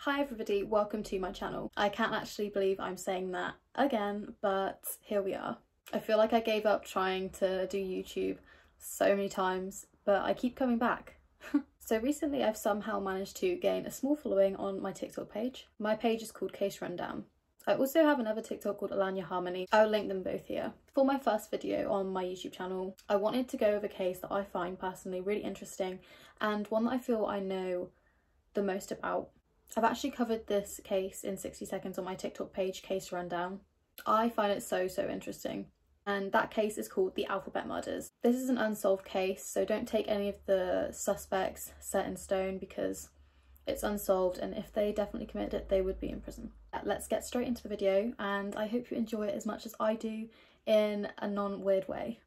Hi everybody, welcome to my channel. I can't actually believe I'm saying that again, but here we are. I feel like I gave up trying to do YouTube so many times, but I keep coming back. So recently I've somehow managed to gain a small following on my TikTok page. My page is called Case Rundown. I also have another TikTok called Alanya Harmony. I'll link them both here. For my first video on my YouTube channel, I wanted to go over a case that I find personally really interesting and one that I feel I know the most about. I've actually covered this case in 60 seconds on my TikTok page, Case Rundown. I find it so interesting. And that case is called the Alphabet Murders. This is an unsolved case, so don't take any of the suspects set in stone because it's unsolved, and if they definitely committed it, they would be in prison. Let's get straight into the video, and I hope you enjoy it as much as I do in a non-weird way.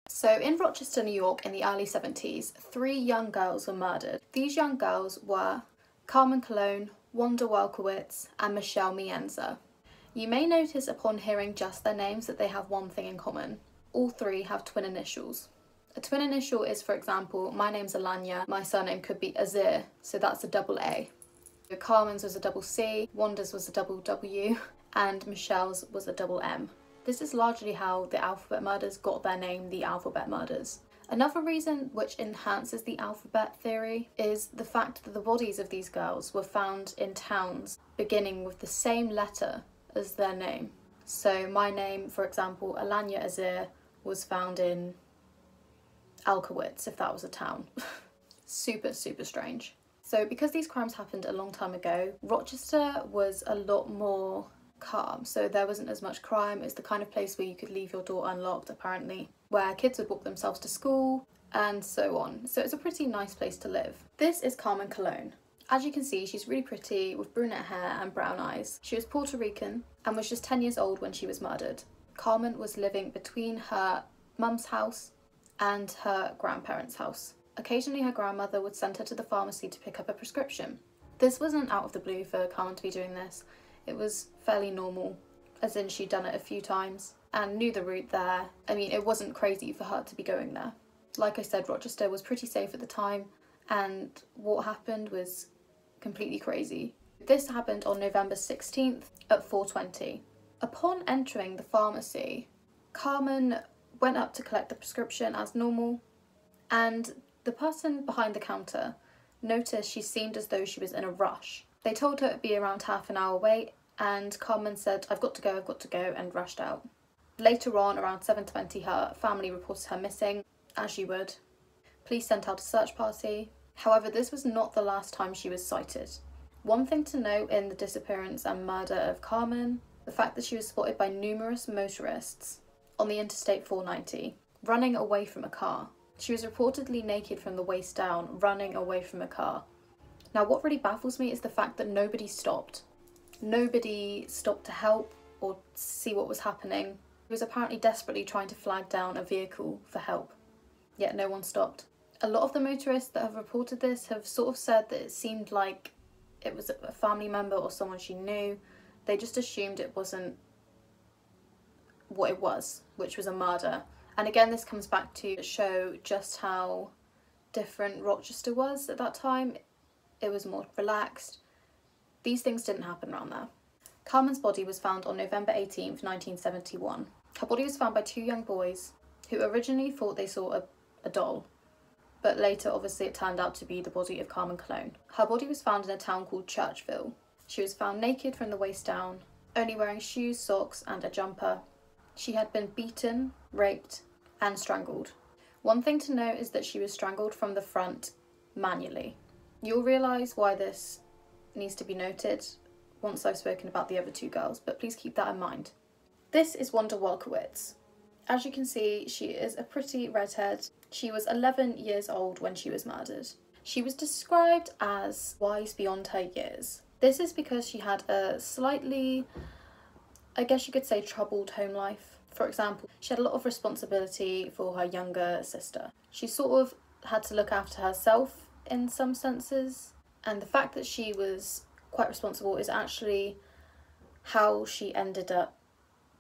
So in Rochester, New York in the early 70s, 3 young girls were murdered. These young girls were Carmen Cologne, Wanda Welkowitz and Michelle Mienza. You may notice upon hearing just their names that they have one thing in common. All 3 have twin initials. A twin initial is, for example, my name's Alanya, my surname could be Azir, so that's a double A. Carmen's was a double C, Wanda's was a double W, and Michelle's was a double M. This is largely how the Alphabet Murders got their name, the Alphabet Murders. Another reason which enhances the alphabet theory is the fact that the bodies of these girls were found in towns beginning with the same letter as their name. So my name, for example, Alanya Azir, was found in Alkowitz, if that was a town. super strange. So because these crimes happened a long time ago, Rochester was a lot more calm, so there wasn't as much crime. It's the kind of place where you could leave your door unlocked, apparently, where kids would walk themselves to school and so on. So it's a pretty nice place to live. This is Carmen Cologne. As you can see, she's really pretty with brunette hair and brown eyes. She was Puerto Rican and was just 10 years old when she was murdered. Carmen was living between her mum's house and her grandparents' house. Occasionally her grandmother would send her to the pharmacy to pick up a prescription. This wasn't out of the blue for Carmen to be doing this. It was fairly normal, as in she'd done it a few times and knew the route there. I mean, it wasn't crazy for her to be going there. Like I said, Rochester was pretty safe at the time, and what happened was completely crazy. This happened on November 16th at 4:20. Upon entering the pharmacy, Carmen went up to collect the prescription as normal, and the person behind the counter noticed she seemed as though she was in a rush. They told her it'd be around half an hour wait, and Carmen said, I've got to go, and rushed out. Later on, around 7:20, her family reported her missing, as you would. Police sent out a search party. However, this was not the last time she was sighted. One thing to note in the disappearance and murder of Carmen, the fact that she was spotted by numerous motorists on the Interstate 490, running away from a car. She was reportedly naked from the waist down, running away from a car. Now, what really baffles me is the fact that nobody stopped. Nobody stopped to help or see what was happening. He was apparently desperately trying to flag down a vehicle for help, yet no one stopped. A lot of the motorists that have reported this have sort of said that it seemed like it was a family member or someone she knew. They just assumed it wasn't what it was, which was a murder. And again, this comes back to show just how different Rochester was at that time. It was more relaxed. These things didn't happen around there. Carmen's body was found on November 18th, 1971. Her body was found by 2 young boys who originally thought they saw a doll, but later obviously it turned out to be the body of Carmen Cologne. Her body was found in a town called Churchville. She was found naked from the waist down, only wearing shoes, socks and a jumper. She had been beaten, raped and strangled. One thing to note is that she was strangled from the front manually. You'll realise why this needs to be noted once I've spoken about the other 2 girls, but please keep that in mind. This is Wanda Welkowitz. As you can see, she is a pretty redhead. She was 11 years old when she was murdered. She was described as wise beyond her years. This is because she had a slightly, I guess you could say, troubled home life. For example, she had a lot of responsibility for her younger sister. She sort of had to look after herself in some senses, and the fact that she was quite responsible is actually how she ended up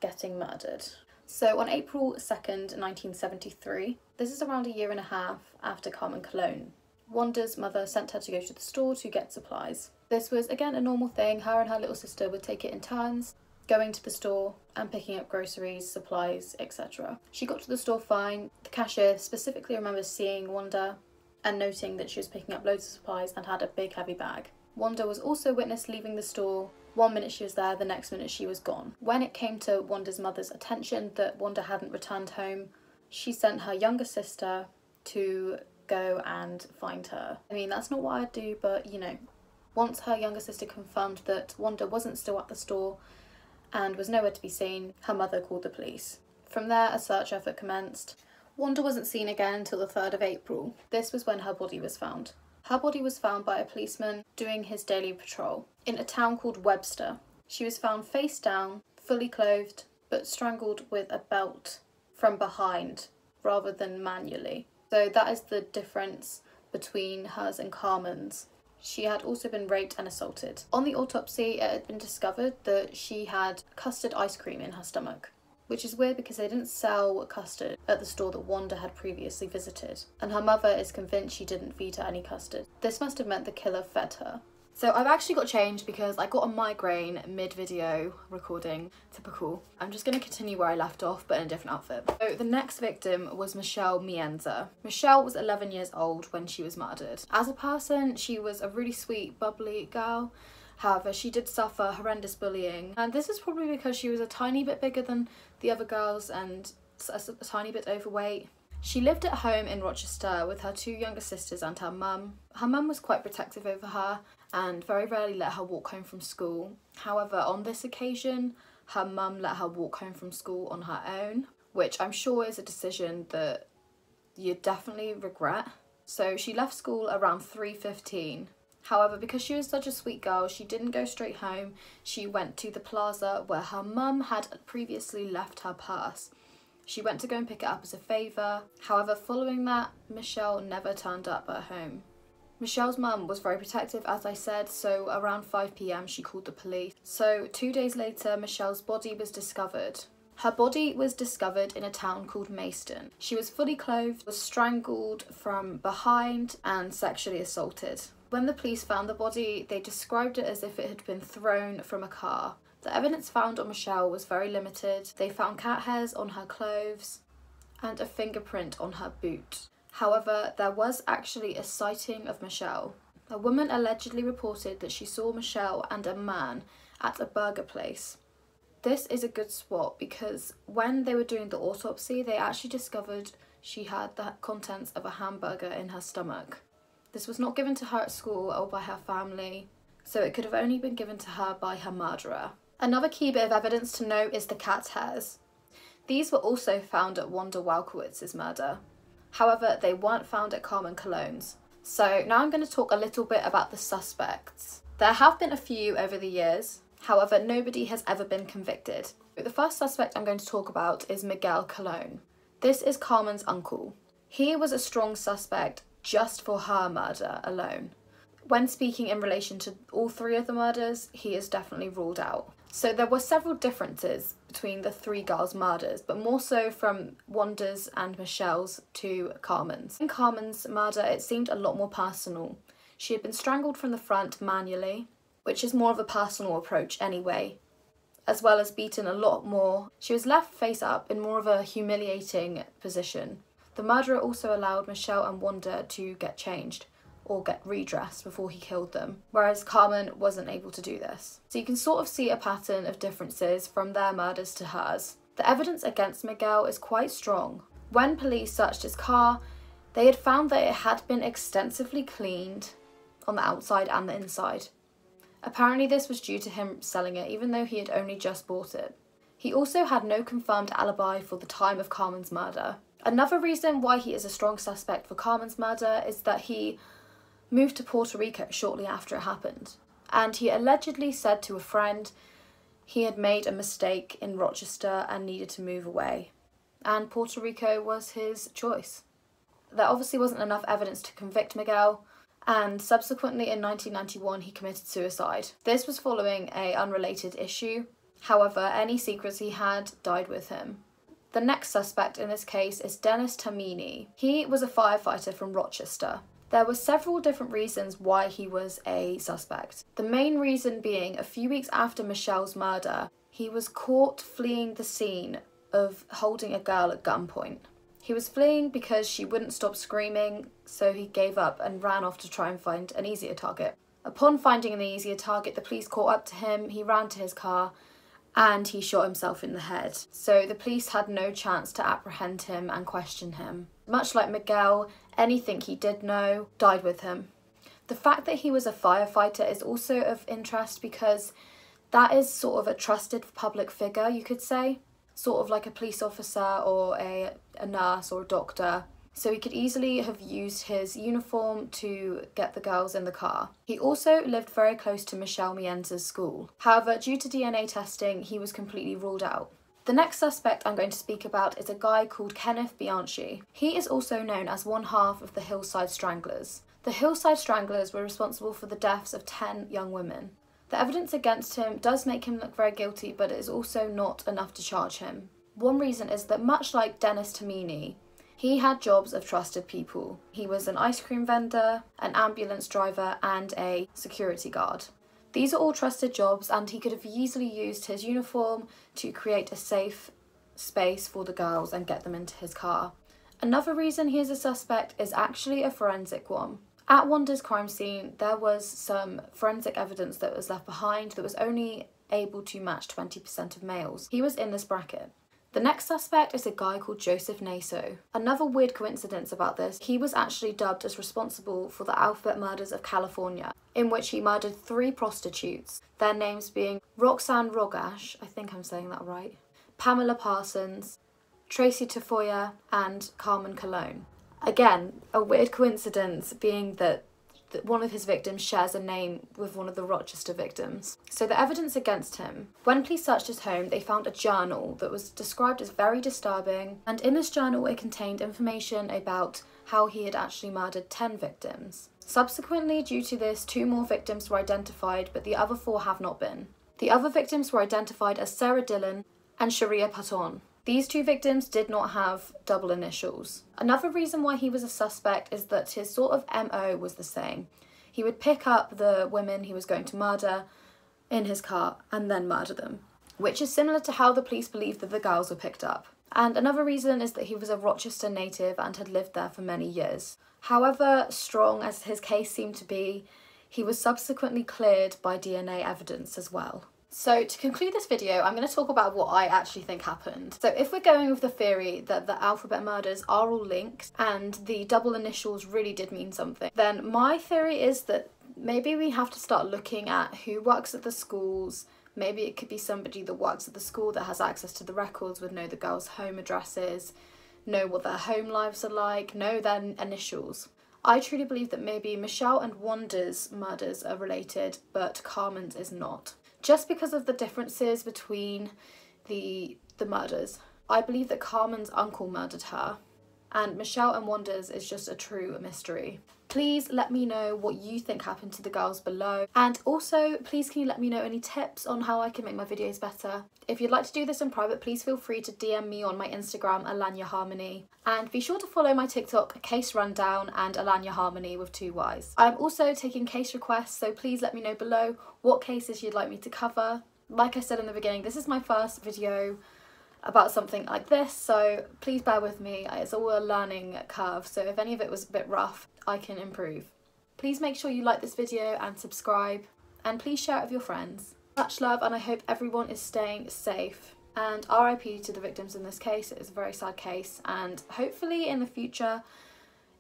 getting murdered. So on April 2nd, 1973, this is around a year and a half after Carmen Cologne, Wanda's mother sent her to go to the store to get supplies. This was again a normal thing. Her and her little sister would take it in turns, going to the store and picking up groceries, supplies, etc. She got to the store fine. The cashier specifically remembers seeing Wanda and noting that she was picking up loads of supplies and had a big heavy bag. Wanda was also witnessed leaving the store. 1 minute she was there, the next minute she was gone. When it came to Wanda's mother's attention that Wanda hadn't returned home, she sent her younger sister to go and find her. I mean, that's not what I'd do, but you know, once her younger sister confirmed that Wanda wasn't still at the store and was nowhere to be seen, her mother called the police. From there, a search effort commenced. Wanda wasn't seen again until the 3rd of April. This was when her body was found. Her body was found by a policeman doing his daily patrol in a town called Webster. She was found face down, fully clothed, but strangled with a belt from behind rather than manually. So that is the difference between hers and Carmen's. She had also been raped and assaulted. On the autopsy, it had been discovered that she had custard ice cream in her stomach, which is weird because they didn't sell custard at the store that Wanda had previously visited, and her mother is convinced she didn't feed her any custard. This must have meant the killer fed her. So I've actually got changed because I got a migraine mid-video recording. Typical. I'm just going to continue where I left off, but in a different outfit. So the next victim was Michelle Mienza. Michelle was 11 years old when she was murdered. As a person, she was a really sweet, bubbly girl. However, she did suffer horrendous bullying, and this is probably because she was a tiny bit bigger than the other girls and a tiny bit overweight. She lived at home in Rochester with her 2 younger sisters and her mum. Her mum was quite protective over her and very rarely let her walk home from school. However, on this occasion, her mum let her walk home from school on her own, which I'm sure is a decision that you'd definitely regret. So she left school around 3:15. However, because she was such a sweet girl, she didn't go straight home. She went to the plaza where her mum had previously left her purse. She went to go and pick it up as a favour. However, following that, Michelle never turned up at home. Michelle's mum was very protective, as I said, so around 5 p.m. she called the police. So 2 days later, Michelle's body was discovered. Her body was discovered in a town called Mayston. She was fully clothed, was strangled from behind and sexually assaulted. When the police found the body, they described it as if it had been thrown from a car. The evidence found on Michelle was very limited. They found cat hairs on her clothes and a fingerprint on her boot. However, there was actually a sighting of Michelle. A woman allegedly reported that she saw Michelle and a man at a burger place. This is a good spot because when they were doing the autopsy, they actually discovered she had the contents of a hamburger in her stomach. This was not given to her at school or by her family, so it could have only been given to her by her murderer. Another key bit of evidence to note is the cat's hairs. These were also found at Wanda Walkowitz's murder. However, they weren't found at Carmen Cologne's. So now I'm going to talk a little bit about the suspects. There have been a few over the years, however nobody has ever been convicted. The first suspect I'm going to talk about is Miguel Colon. This is Carmen's uncle. He was a strong suspect just for her murder alone. When speaking in relation to all 3 of the murders, he is definitely ruled out. So there were several differences between the 3 girls' murders, but more so from Wanda's and Michelle's to Carmen's. In Carmen's murder, it seemed a lot more personal. She had been strangled from the front manually, which is more of a personal approach anyway, as well as beaten a lot more. She was left face up in more of a humiliating position. The murderer also allowed Michelle and Wanda to get changed or get redressed before he killed them, whereas Carmen wasn't able to do this. So you can sort of see a pattern of differences from their murders to hers. The evidence against Miguel is quite strong. When police searched his car, they had found that it had been extensively cleaned on the outside and the inside. Apparently this was due to him selling it, even though he had only just bought it. He also had no confirmed alibi for the time of Carmen's murder. Another reason why he is a strong suspect for Carmen's murder is that he moved to Puerto Rico shortly after it happened, and he allegedly said to a friend he had made a mistake in Rochester and needed to move away, and Puerto Rico was his choice. there obviously wasn't enough evidence to convict Miguel, and subsequently in 1991 he committed suicide. This was following an unrelated issue. However, any secrets he had died with him. The next suspect in this case is Dennis Tamini. He was a firefighter from Rochester. There were several different reasons why he was a suspect. The main reason being, a few weeks after Michelle's murder, he was caught fleeing the scene of holding a girl at gunpoint. He was fleeing because she wouldn't stop screaming, so he gave up and ran off to try and find an easier target. Upon finding an easier target, the police caught up to him, he ran to his car, and he shot himself in the head. So the police had no chance to apprehend him and question him. Much like Miguel, anything he did know died with him. The fact that he was a firefighter is also of interest because that is sort of a trusted public figure, you could say. Sort of like a police officer or a nurse or a doctor. So he could easily have used his uniform to get the girls in the car. He also lived very close to Michelle Mienza's school. However, due to DNA testing, he was completely ruled out. The next suspect I'm going to speak about is a guy called Kenneth Bianchi. He is also known as one half of the Hillside Stranglers. The Hillside Stranglers were responsible for the deaths of 10 young women. The evidence against him does make him look very guilty, but it is also not enough to charge him. One reason is that much like Dennis Tamini, he had jobs of trusted people. He was an ice cream vendor, an ambulance driver, and a security guard. These are all trusted jobs, and he could have easily used his uniform to create a safe space for the girls and get them into his car. Another reason he is a suspect is actually a forensic one. At Wanda's crime scene, there was some forensic evidence that was left behind that was only able to match 20% of males. He was in this bracket. The next suspect is a guy called Joseph Naso. Another weird coincidence about this, he was actually dubbed as responsible for the alphabet murders of California, in which he murdered 3 prostitutes, their names being Roxanne Rogash, I think I'm saying that right, Pamela Parsons, Tracy Tafoya, and Carmen Colon. Again, a weird coincidence being that one of his victims shares a name with one of the Rochester victims. So the evidence against him. When police searched his home, they found a journal that was described as very disturbing, and in this journal it contained information about how he had actually murdered 10 victims. Subsequently, due to this, 2 more victims were identified, but the other 4 have not been. The other victims were identified as Sarah Dillon and Sharia Patton. These 2 victims did not have double initials. Another reason why he was a suspect is that his sort of MO was the same. He would pick up the women he was going to murder in his car and then murder them, which is similar to how the police believed that the girls were picked up. And another reason is that he was a Rochester native and had lived there for many years. However strong as his case seemed to be, he was subsequently cleared by DNA evidence as well. So to conclude this video, I'm going to talk about what I actually think happened. So if we're going with the theory that the alphabet murders are all linked and the double initials really did mean something, then my theory is that maybe we have to start looking at who works at the schools. Maybe it could be somebody that works at the school that has access to the records, would know the girls' home addresses, know what their home lives are like, know their initials. I truly believe that maybe Michelle and Wanda's murders are related, but Carmen's is not. Just because of the differences between the murders. I believe that Carmen's uncle murdered her, and Michelle and Wanda's is just a true mystery. Please let me know what you think happened to the girls below, and also please can you let me know any tips on how I can make my videos better. If you'd like to do this in private, please feel free to DM me on my Instagram, Alanya Harmony, and be sure to follow my TikTok, Case Rundown, and Alanya Harmony with 2 Ys. I'm also taking case requests, so please let me know below what cases you'd like me to cover. Like I said in the beginning, this is my first video about something like this, so please bear with me. It's all a learning curve, so if any of it was a bit rough, I can improve. Please make sure you like this video and subscribe, and please share it with your friends. Much love, and I hope everyone is staying safe. And RIP to the victims in this case. It is a very sad case, and hopefully in the future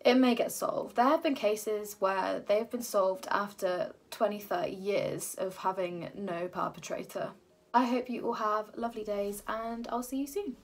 it may get solved. There have been cases where they have been solved after 20-30 years of having no perpetrator. I hope you all have lovely days, and I'll see you soon.